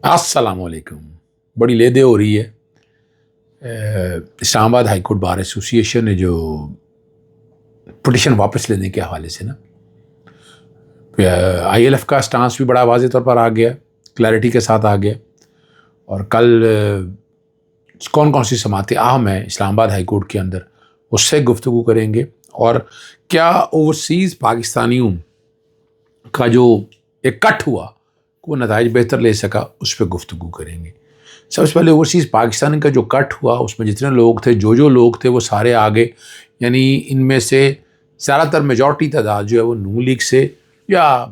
السلام علیکم. بڑی لیدے ہو رہی ہے. اسلام آباد ہائی کورٹ بار ایسوسی ایشن نے جو پٹیشن واپس لینے کے حوالے سے نا آئی ایل ایف کا سٹانس بھی بڑا واضح طور پر آ گیا, کلیئرٹی کے ساتھ آ گیا. اور کل کون کون سی سماعتیں اہم ہیں اسلام آباد ہائی کورٹ کے اندر اس سے گفتگو کریں گے, اور کیا اوورسیز پاکستانیوں کا جو ایک کٹ ہوا وہ نتائج بہتر لے سکا, اس پہ گفتگو کریں گے. سب سے پہلے اوورسیز پاکستان کا جو کٹ ہوا اس میں جتنے لوگ تھے جو لوگ تھے وہ سارے آگے, یعنی ان میں سے زیادہ تر میجورٹی تعداد جو ہے وہ نون لیگ سے یا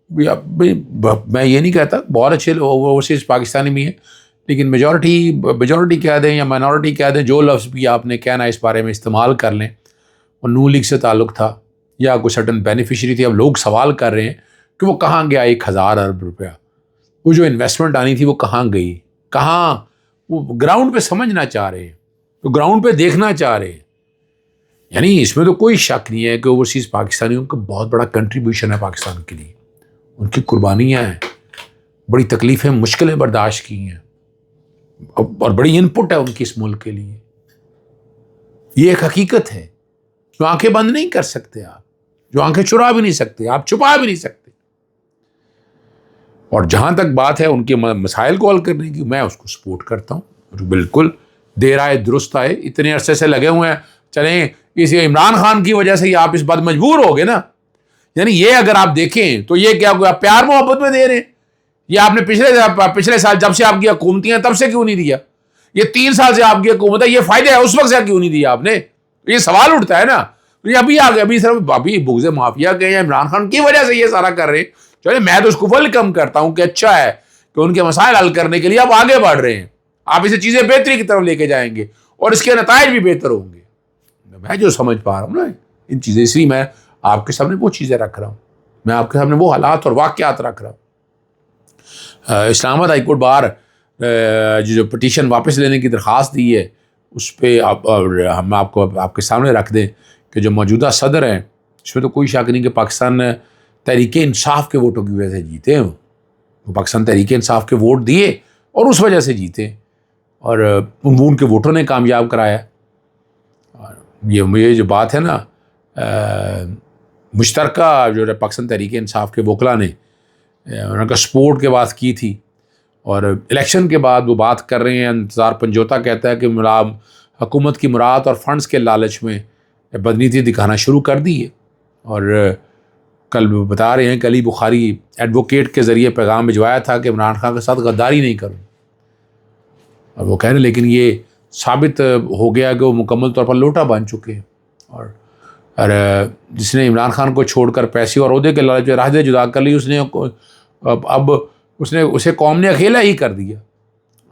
میں یہ نہیں کہتا بہت اچھے اوورسیز پاکستانی بھی ہیں, لیکن میجورٹی کہہ دیں یا مائنورٹی کہہ دیں, جو لفظ بھی آپ نے کہنا اس بارے میں استعمال کر لیں, وہ نون لیگ سے تعلق تھا یا کوئی سرٹن بینیفیشری تھی. اب لوگ سوال کر رہے ہیں کہ وہ کہاں گیا 1000 ارب روپیہ, وہ جو انویسٹمنٹ آنی تھی وہ کہاں گئی, کہاں, وہ گراؤنڈ پہ سمجھنا چاہ رہے ہیں, تو گراؤنڈ پہ دیکھنا چاہ رہے ہیں. یعنی اس میں تو کوئی شک نہیں ہے کہ اوورسیز پاکستانیوں کا بہت بڑا کنٹریبیوشن ہے پاکستان کے لیے, ان کی قربانیاں ہیں, بڑی تکلیفیں مشکلیں برداشت کی ہیں, اور بڑی ان پٹ ہے ان کی اس ملک کے لیے. یہ ایک حقیقت ہے جو آنکھیں بند نہیں کر سکتے آپ, جو آنکھیں چرا بھی نہیں سکتے آپ, چھپا بھی نہیں سکتے. اور جہاں تک بات ہے ان کے مسائل کو حل کرنے کی, میں اس کو سپورٹ کرتا ہوں, بالکل دیر آئے درست آئے. اتنے عرصے سے لگے ہوئے ہیں, چلیں اس عمران خان کی وجہ سے ہی آپ اس بات مجبور ہو گئے نا. یعنی یہ اگر آپ دیکھیں تو یہ کیا آپ پیار محبت میں دے رہے ہیں, یہ آپ نے پچھلے سال جب سے آپ کی حکومتیں ہیں تب سے کیوں نہیں دیا؟ یہ 3 سال سے آپ کی حکومت ہے, یہ فائدہ ہے اس وقت سے کیوں نہیں دیا آپ نے؟ یہ سوال اٹھتا ہے نا. یہ ابھی آ گئے, ابھی صرف ابھی بغض مافیا گئے ہیں عمران خان کی وجہ سے یہ سارا کر رہے ہیں. چلے میں تو اس کو ویلکم کرتا ہوں کہ اچھا ہے کہ ان کے مسائل حل کرنے کے لیے آپ آگے بڑھ رہے ہیں, آپ اسے چیزیں بہتری کی طرف لے کے جائیں گے اور اس کے نتائج بھی بہتر ہوں گے. میں جو سمجھ پا رہا ہوں نا ان چیزیں, اس لیے میں آپ کے سامنے وہ چیزیں رکھ رہا ہوں, میں آپ کے سامنے وہ حالات اور واقعات رکھ رہا ہوں. اسلام آباد ہائی کورٹ بار جو پٹیشن واپس لینے کی درخواست دی ہے اس پہ ہم آپ کو آپ کے سامنے رکھ دیں کہ جو موجودہ صدر ہیں اس میں تو کوئی شک نہیں کہ پاکستان تحریک انصاف کے ووٹوں کی وجہ سے جیتے ہیں. وہ پاکستان تحریک انصاف کے ووٹ دیے اور اس وجہ سے جیتے, اور ان کے ووٹوں نے کامیاب کرایا. یہ جو بات ہے نا, مشترکہ جو پاکستان تحریک انصاف کے وکلا نے انہوں کا سپورٹ کے بات کی تھی, اور الیکشن کے بعد وہ بات کر رہے ہیں. انتظار پنجوتا کہتا ہے کہ حکومت کی مراد اور فنڈز کے لالچ میں بدنیتی دکھانا شروع کر دی ہے. اور کل بتا رہے ہیں کہ علی بخاری ایڈوکیٹ کے ذریعے پیغام بھجوایا تھا کہ عمران خان کے ساتھ غداری نہیں کروں, اور وہ کہہ رہے ہیں لیکن یہ ثابت ہو گیا کہ وہ مکمل طور پر لوٹا بن چکے ہیں. اور جس نے عمران خان کو چھوڑ کر پیسے اور عہدے کے لالچ میں راہ جدا کر لی, اب اسے قوم نے اکیلا ہی کر دیا.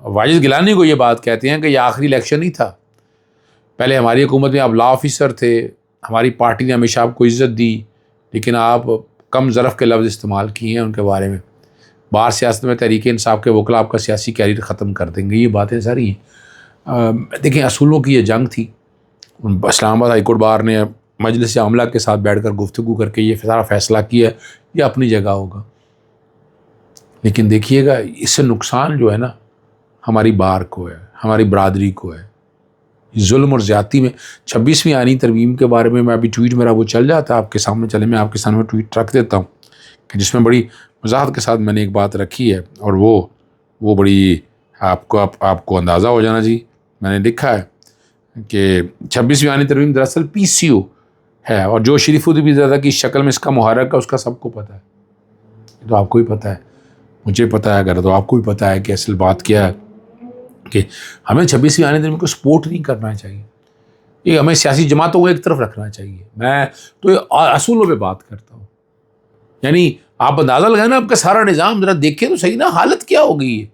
واجد گیلانی کو یہ بات کہتے ہیں کہ یہ آخری الیکشن ہی تھا, پہلے ہماری حکومت میں آپ لا آفیسر تھے, ہماری پارٹی نے ہمیشہ آپ کو عزت دی, لیکن آپ کم ظرف کے لفظ استعمال کیے ہیں ان کے بارے میں. باہر سیاست میں تحریک انصاف کے وکلا آپ کا سیاسی کیریئر ختم کر دیں گے, یہ باتیں ساری ہیں. دیکھیں اصولوں کی یہ جنگ تھی. اسلام آباد ہائی کورٹ بار نے مجلس عاملہ کے ساتھ بیٹھ کر گفتگو کر کے یہ سارا فیصلہ کیا, یہ اپنی جگہ ہوگا. لیکن دیکھیے گا اس سے نقصان جو ہے نا ہماری بار کو ہے, ہماری برادری کو ہے. ظلم اور زیادتی میں 26ویں آئینی ترمیم کے بارے میں ابھی ٹویٹ میرا وہ چل جاتا ہے آپ کے سامنے, چلے میں آپ کے سامنے ٹویٹ رکھ دیتا ہوں کہ جس میں بڑی وضاحت کے ساتھ میں نے ایک بات رکھی ہے, اور وہ بڑی آپ کو اندازہ ہو جانا جی. میں نے لکھا ہے کہ 26ویں آئینی ترمیم دراصل PCO ہے, اور جو شریف الدین زادہ کی شکل میں اس کا محرک ہے اس کا سب کو پتہ ہے. تو آپ کو ہی پتہ ہے, مجھے پتہ ہے, اگر تو آپ کو بھی پتہ ہے کہ اصل بات کیا ہے کہ ہمیں 26ویں آئینی ترمیم کو سپورٹ نہیں کرنا چاہیے. یہ ہمیں سیاسی جماعتوں کو ایک طرف رکھنا چاہیے. میں تو اصولوں پہ بات کرتا ہوں. یعنی آپ اندازہ لگائیں نا, آپ کا سارا نظام ذرا دیکھیں تو صحیح نا, حالت کیا ہو گئی ہے.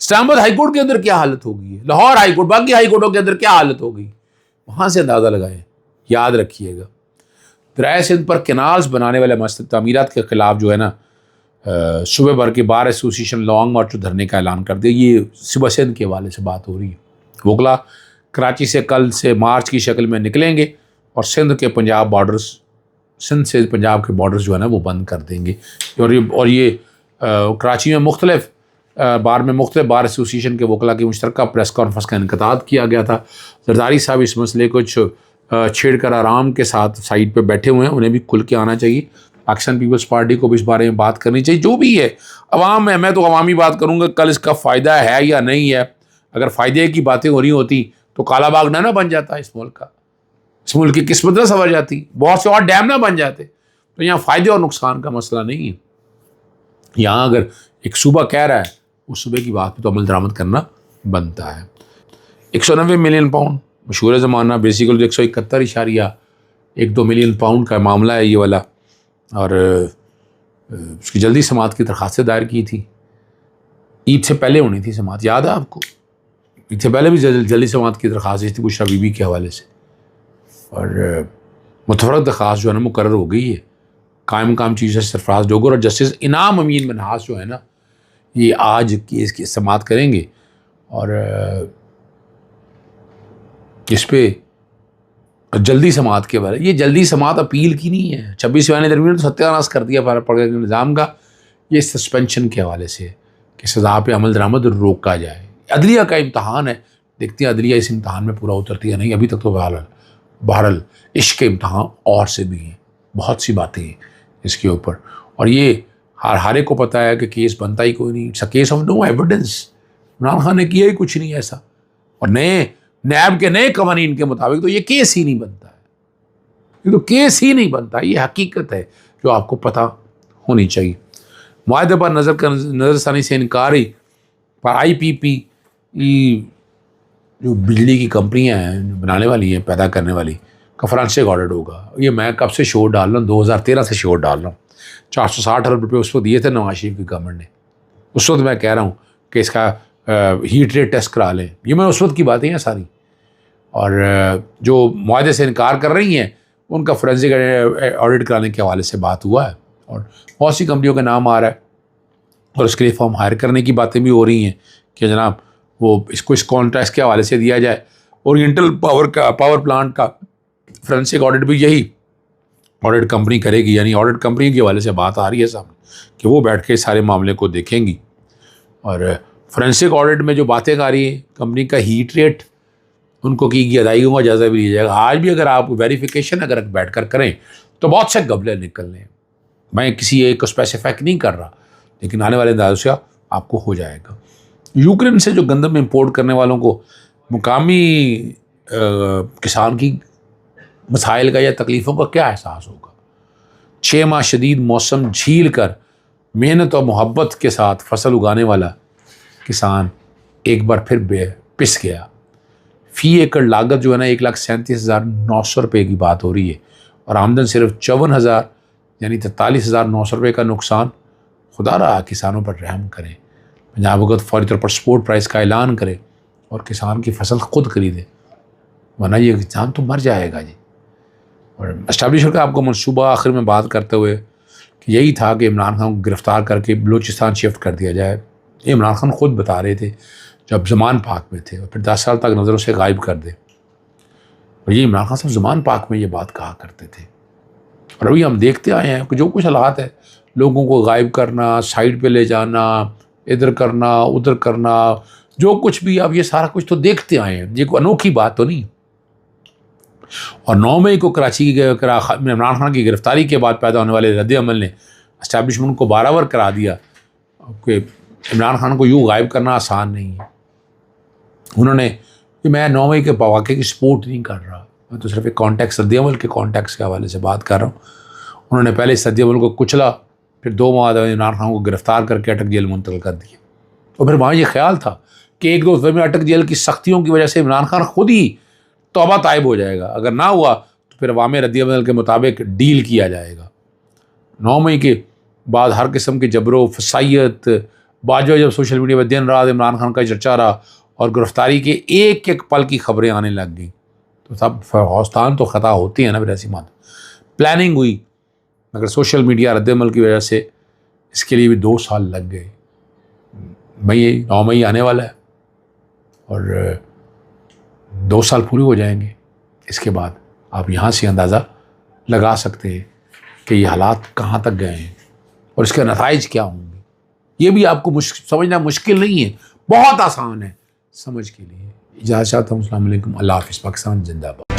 اسلام آباد ہائی کورٹ کے اندر کیا حالت ہو گئی ہے, لاہور ہائی کورٹ, باقی ہائی کورٹوں کے اندر کیا حالت ہو گئی, وہاں سے اندازہ لگائیں. یاد رکھیے گا دریائے سندھ پر کینالز بنانے والے تعمیرات کے خلاف جو ہے نا صوبے بھر کے بار ایسوسی ایشن لانگ مارچ دھرنے کا اعلان کر دیا. یہ صبح سندھ کے حوالے سے بات ہو رہی ہے. وکلا کراچی سے کل سے مارچ کی شکل میں نکلیں گے اور سندھ سے پنجاب کے بارڈرز جو ہے نا وہ بند کر دیں گے. اور یہ کراچی میں مختلف بار میں مختلف بار ایسوسیشن کے وکلاء کی مشترکہ پریس کانفرنس کا انعقاد کیا گیا تھا. زرداری صاحب اس مسئلے کو چھیڑ کر آرام کے ساتھ سائٹ پہ بیٹھے ہوئے ہیں, انہیں بھی کھل کے آنا چاہیے. پاکستان پیپلز پارٹی کو بھی اس بارے میں بات کرنی چاہیے. جو بھی ہے عوام میں, میں تو عوامی بات کروں گا, کل اس کا فائدہ ہے یا نہیں ہے. اگر فائدے کی باتیں ہو رہی ہوتی تو کالا باغ نہ بن جاتا اس ملک کا, اس ملک کی قسمت نہ سنور جاتی, بہت سے اور ڈیم نہ بن جاتے. تو یہاں فائدے اور نقصان کا مسئلہ نہیں ہے. یہاں اگر ایک صوبہ کہہ رہا ہے, اس صوبے کی بات پہ تو عمل درآمد کرنا بنتا ہے. 190 ملین پاؤنڈ مشہور زمانہ, بیسیکلی 171.12 ملین پاؤنڈ کا معاملہ ہے یہ والا. اور اس کی جلدی سماعت کی درخواستیں دائر کی تھی. عید سے پہلے ہونی تھی سماعت, یاد ہے آپ کو؟ عید سے پہلے بھی جلدی سماعت کی درخواست تھی بشریٰ بی بی کے حوالے سے, اور متفرق درخواست جو ہے نا مقرر ہو گئی ہے. قائم مقام چیف جسٹس سرفراز ڈوگر اور جسٹس انعام امین منہاس جو ہے نا, یہ آج کیس کی سماعت کریں گے. اور اس پہ جلدی سماعت کے بارے, یہ جلدی سماعت اپیل کی نہیں ہے. 26 فیوری درمیان تو ستیہ ناش کر دیا پڑے کے نظام کا. یہ سسپینشن کے حوالے سے کہ سزا پہ عمل درآمد روکا جائے. عدلیہ کا امتحان ہے, دیکھتے ہیں عدلیہ اس امتحان میں پورا اترتی ہے نہیں. ابھی تک تو بہرحال عشق کے امتحان اور سے بھی ہیں, بہت سی باتیں ہیں اس کے اوپر. اور یہ ہر کو پتہ ہے کہ کیس بنتا ہی کوئی نہیں. It's a case of no evidence. Imran Khan نے کیا ہی کچھ نہیں ایسا, اور نیب کے نئے قوانین کے مطابق تو یہ کیس ہی نہیں بنتا ہے. یہ تو کیس ہی نہیں بنتا. یہ حقیقت ہے جو آپ کو پتہ ہونی چاہیے. معاہدے پر نظر ثانی سے انکاری پر آئی پی پی جو بجلی کی کمپنیاں ہیں بنانے والی ہیں, پیدا کرنے والی, کا فرانسک آڈٹ ہوگا. یہ میں کب سے شور ڈال رہا ہوں, 2013 سے شور ڈال رہا ہوں. 460 ارب روپے اس وقت دیے تھے نواز شریف کی گورنمنٹ نے. اس وقت میں کہہ رہا ہوں کہ اس کا ہیٹ ریٹ ٹیسٹ کرا لیں. یہ میں اس وقت کی باتیں ہیں ساری. اور جو معاہدے سے انکار کر رہی ہیں ان کا فورینسک آڈٹ کرانے کے حوالے سے بات ہوا ہے, اور بہت سی کمپنیوں کا نام آ رہا ہے, اور اس کے لیے فارم ہائر کرنے کی باتیں بھی ہو رہی ہیں کہ جناب وہ اس کو اس کانٹریکٹ کے حوالے سے دیا جائے. اورینٹل پاور پلانٹ کا فورینسک آڈٹ بھی یہی آڈٹ کمپنی کرے گی. یعنی آڈٹ کمپنی کے حوالے سے بات آ رہی ہے سامنے کہ وہ بیٹھ کے سارے معاملے کو دیکھیں گی. اور فورینسک آڈٹ میں جو باتیں آ رہی ہیں, کمپنی کا ہیٹ ریٹ ان کو کی ادائیگیوں کا جائزہ بھی لیا جائے گا. آج بھی اگر آپ ویریفیکیشن اگر بیٹھ کر کریں تو بہت سے گبلے نکلنے ہیں. میں کسی ایک کو اسپیسیفائی نہیں کر رہا, لیکن آنے والے اندازوں سے آپ کو ہو جائے گا. یوکرین سے جو گندم امپورٹ کرنے والوں کو مقامی کسان کی مسائل کا یا تکلیفوں کا کیا احساس ہوگا؟ 6 ماہ شدید موسم جھیل کر محنت اور محبت کے ساتھ فصل اگانے والا کسان ایک بار پھر پس گیا. فی ایکڑ لاگت جو ہے نا 1,37,900 روپے کی بات ہو رہی ہے, اور آمدن صرف 54,000 یعنی 43,900 روپے کا نقصان. خدا رہا کسانوں پر رحم کرے. پنجاب حکومت فوری طور پر سپورٹ پرائز کا اعلان کرے اور کسان کی فصل خود خریدے, ورنہ یہ کسان تو مر جائے گا جی. اور اسٹیبلشمنٹ کا آپ کو منصوبہ آخر میں بات کرتے ہوئے کہ یہی تھا کہ عمران خان کو گرفتار کر کے بلوچستان شفٹ کر دیا جائے. یہ عمران خان خود بتا رہے تھے جب زمان پاک میں تھے, اور پھر 10 سال تک نظروں سے غائب کر دے. اور یہ عمران خان صاحب زمان پاک میں یہ بات کہا کرتے تھے. اور ابھی ہم دیکھتے آئے ہیں کہ جو کچھ حالات ہے, لوگوں کو غائب کرنا, سائڈ پہ لے جانا, ادھر کرنا ادھر کرنا, جو کچھ بھی اب یہ سارا کچھ تو دیکھتے آئے ہیں. یہ کوئی انوکھی بات تو نہیں. اور 9 مئی کو کراچی کی عمران خان کی گرفتاری کے بعد پیدا ہونے والے رد عمل نے اسٹیبلشمنٹ کو برابر کرا دیا کہ عمران خان کو یوں غائب کرنا آسان نہیں ہے. انہوں نے کہ میں 9 مئی کے واقعے کی سپورٹ نہیں کر رہا, میں تو صرف ایک کانٹیکس رد عمل کے کانٹیکس کے حوالے سے بات کر رہا ہوں. انہوں نے پہلے اس رد عمل کو کچلا, پھر 2 ماہ عمران خان کو گرفتار کر کے اٹک جیل منتقل کر دیا. اور پھر وہاں یہ خیال تھا کہ 1-2 دفعے میں اٹک جیل کی سختیوں کی وجہ سے عمران خان خود ہی توبہ طائب ہو جائے گا. اگر نہ ہوا تو پھر عوام رد عمل کے مطابق ڈیل کیا جائے گا. 9 مئی کے بعد ہر قسم کے جبر و فسائیت باجو جب سوشل میڈیا پہ دن رات عمران خان کا چرچا رہا اور گرفتاری کے ایک ایک پل کی خبریں آنے لگ گئیں, تو سب اوستان تو خطا ہوتی ہیں نا. پھر ایسی بات پلاننگ ہوئی, مگر سوشل میڈیا رد عمل کی وجہ سے اس کے لیے بھی 2 سال لگ گئے. 9 مئی آنے والا ہے اور 2 سال پورے ہو جائیں گے. اس کے بعد آپ یہاں سے اندازہ لگا سکتے ہیں کہ یہ حالات کہاں تک گئے ہیں اور اس کے نتائج کیا ہوں گے. یہ بھی آپ کو سمجھنا مشکل نہیں ہے، بہت آسان ہے سمجھ کے لیے۔ اجازت چاہتا ہوں، السلام علیکم، اللہ حافظ، پاکستان زندہ باد۔